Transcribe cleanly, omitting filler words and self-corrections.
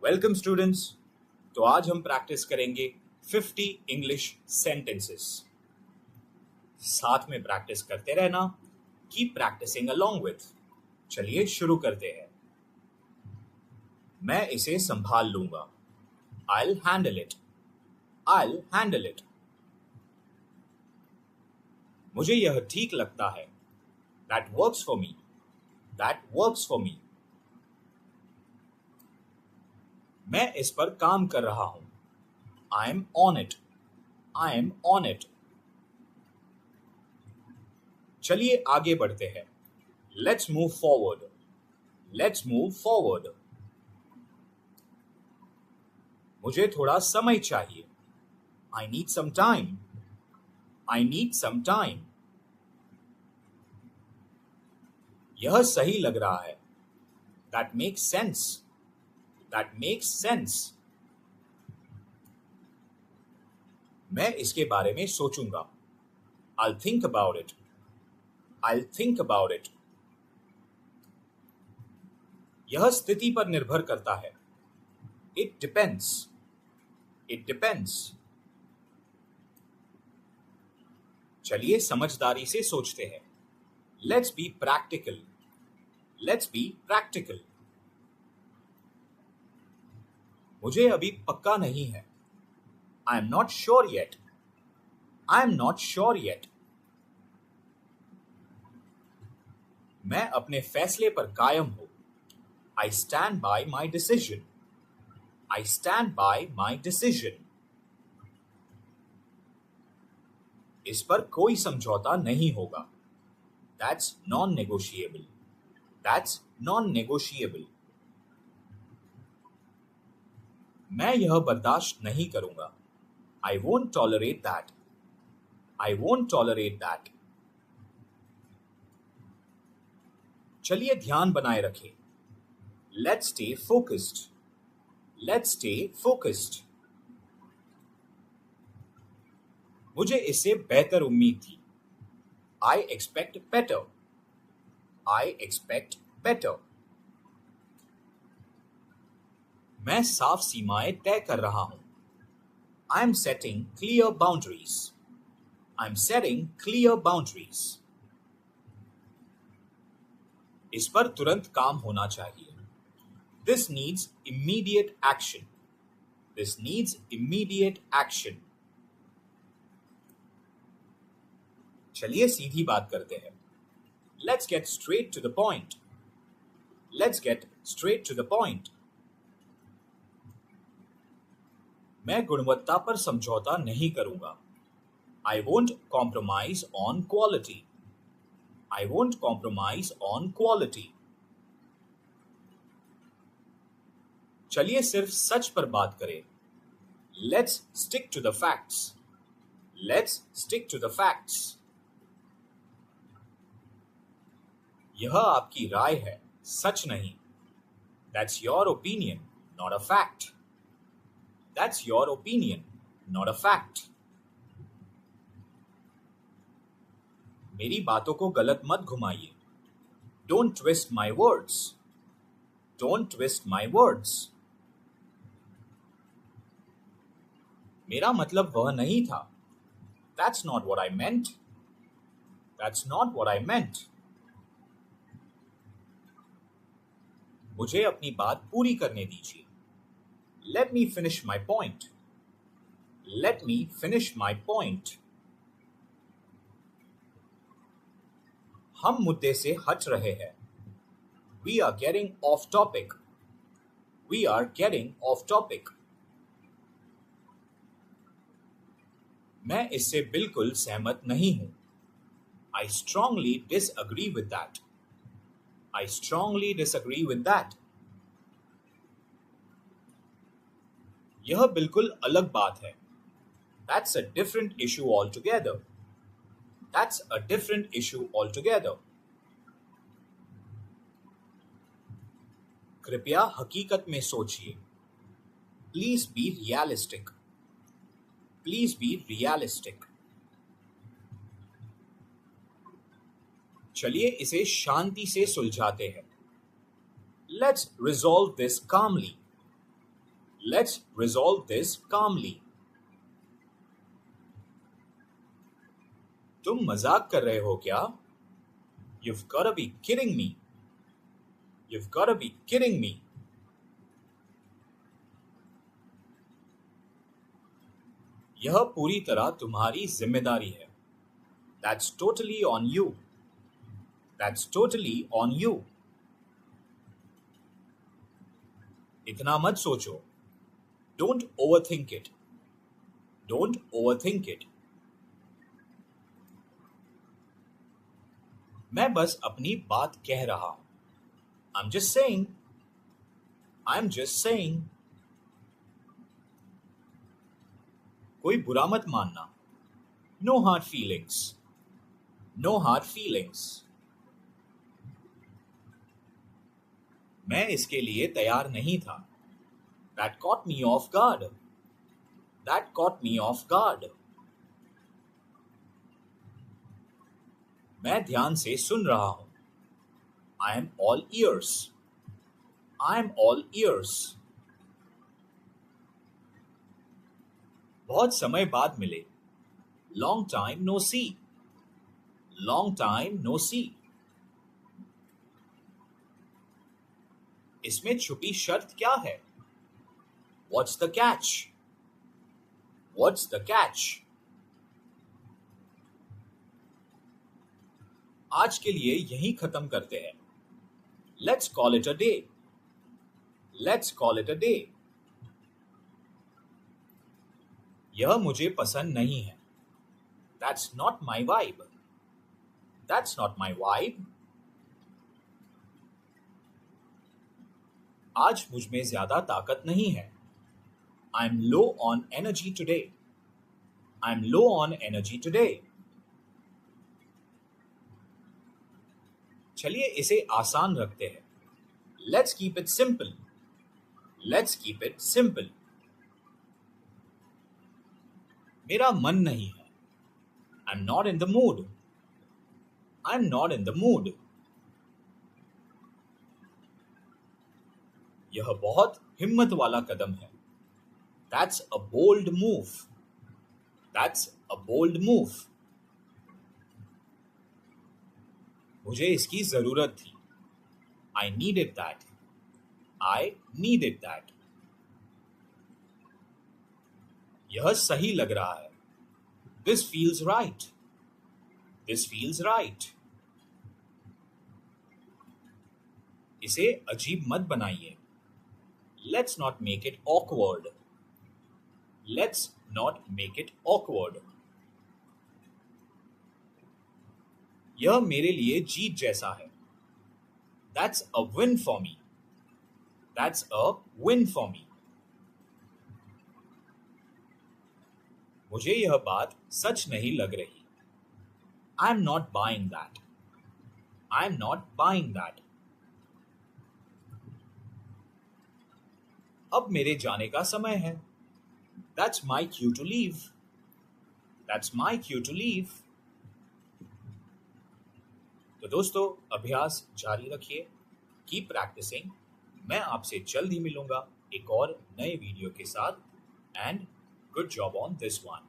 Welcome students. तो आज हम प्रैक्टिस करेंगे 50 इंग्लिश सेंटेंसेस। साथ में प्रैक्टिस करते रहना, कीप प्रैक्टिसिंग अलोंग विथ। चलिए शुरू करते हैं। मैं इसे संभाल लूंगा। I'll handle it. I'll handle it. मुझे यह ठीक लगता है। That works for me. That works for me. मैं इस पर काम कर रहा हूं। I'm on it. I'm on it. चलिए आगे बढ़ते हैं। Let's move forward. Let's move forward. मुझे थोड़ा समय चाहिए। I need some time. I need some time. यह सही लग रहा है। That makes sense. That makes sense. मैं इसके बारे में सोचूंगा। I'll think about it. I'll think about it. यह स्थिति पर निर्भर करता है। It depends. It depends. चलिए समझदारी से सोचते हैं। Let's be practical. Let's be practical. मुझे अभी पक्का नहीं है। I am not sure yet. I am not sure yet. मैं अपने फैसले पर कायम हूं। I stand by my decision. I stand by my decision. इस पर कोई समझौता नहीं होगा। That's non-negotiable. That's non-negotiable. मैं यह बर्दाश्त नहीं करूंगा। I won't tolerate that. I won't tolerate that. चलिए ध्यान बनाए रखें। Let's stay focused. Let's stay focused. मुझे इससे बेहतर उम्मीद थी। I expect better. I expect better. मैं साफ सीमाएं तय कर रहा हूं। I'm setting clear boundaries. I'm setting clear boundaries. इस पर तुरंत काम होना चाहिए। This needs immediate action. This needs immediate action. चलिए सीधी बात करते हैं। Let's get straight to the point. Let's get straight to the point. मैं गुणवत्ता पर समझौता नहीं करूंगा। I won't compromise on quality. I won't compromise on quality. चलिए सिर्फ सच पर बात करें। Let's stick to the facts. Let's stick to the facts. यह आपकी राय है, सच नहीं। That's your opinion, not a fact. That's your opinion, not a fact. मेरी बातों को गलत मत घुमाइए। Don't twist my words. Don't twist my words. मेरा मतलब वह नहीं था। That's not what I meant. That's not what I meant. मुझे अपनी बात पूरी करने दीजिए। Let me finish my point. Let me finish my point. हम मुद्दे से हट रहे हैं। We are getting off topic. We are getting off topic. मैं इससे बिल्कुल सहमत नहीं हूं। I strongly disagree with that. I strongly disagree with that. यह बिल्कुल अलग बात है। That's a different issue altogether. That's a different issue altogether. कृपया हकीकत में सोचिए। Please be realistic. Please be realistic. चलिए इसे शांति से सुलझाते हैं। Let's resolve this calmly. Let's resolve this calmly. तुम मजाक कर रहे हो क्या? You've gotta be kidding me. You've gotta be kidding me. यह पूरी तरह तुम्हारी जिम्मेदारी है. That's totally on you. That's totally on you. इतना मत सोचो. Don't overthink it. Don't overthink it. मैं बस अपनी बात कह रहा हूं. I'm just saying. I'm just saying. कोई बुरा मत मानना. No hard feelings. No hard feelings. मैं इसके लिए तैयार नहीं था. That caught me off guard. That caught me off guard. मैं ध्यान से सुन रहा हूं. I am all ears. I am all ears. बहुत समय बाद मिले. Long time no see. Long time no see. इसमें छुपी शर्त क्या है? What's the catch? What's the catch? आज के लिए यहीं खत्म करते हैं. Let's call it a day. Let's call it a day. यह मुझे पसंद नहीं है. That's not my vibe. That's not my vibe. आज मुझ में ज्यादा ताकत नहीं है. I'm low on energy today. I'm low on energy today. चलिए इसे आसान रखते हैं. Let's keep it simple. Let's keep it simple. मेरा मन नहीं है. I'm not in the mood. I'm not in the mood. यह बहुत हिम्मत वाला कदम है. That's a bold move. That's a bold move. मुझे इसकी जरूरत थी. I needed that. I needed that. यह सही लग रहा है. This feels right. This feels right. इसे अजीब मत बनाइए. Let's not make it awkward. Let's not make it awkward. यह मेरे लिए जीत जैसा है. That's a win for me. That's a win for me. मुझे यह बात सच नहीं लग रही. I'm not buying that. I'm not buying that. अब मेरे जाने का समय है. That's my cue to leave. That's my cue to leave. तो दोस्तों अभ्यास जारी रखिए. Keep practicing. मैं आपसे जल्द ही मिलूंगा एक और नए वीडियो के साथ. And good job on this one.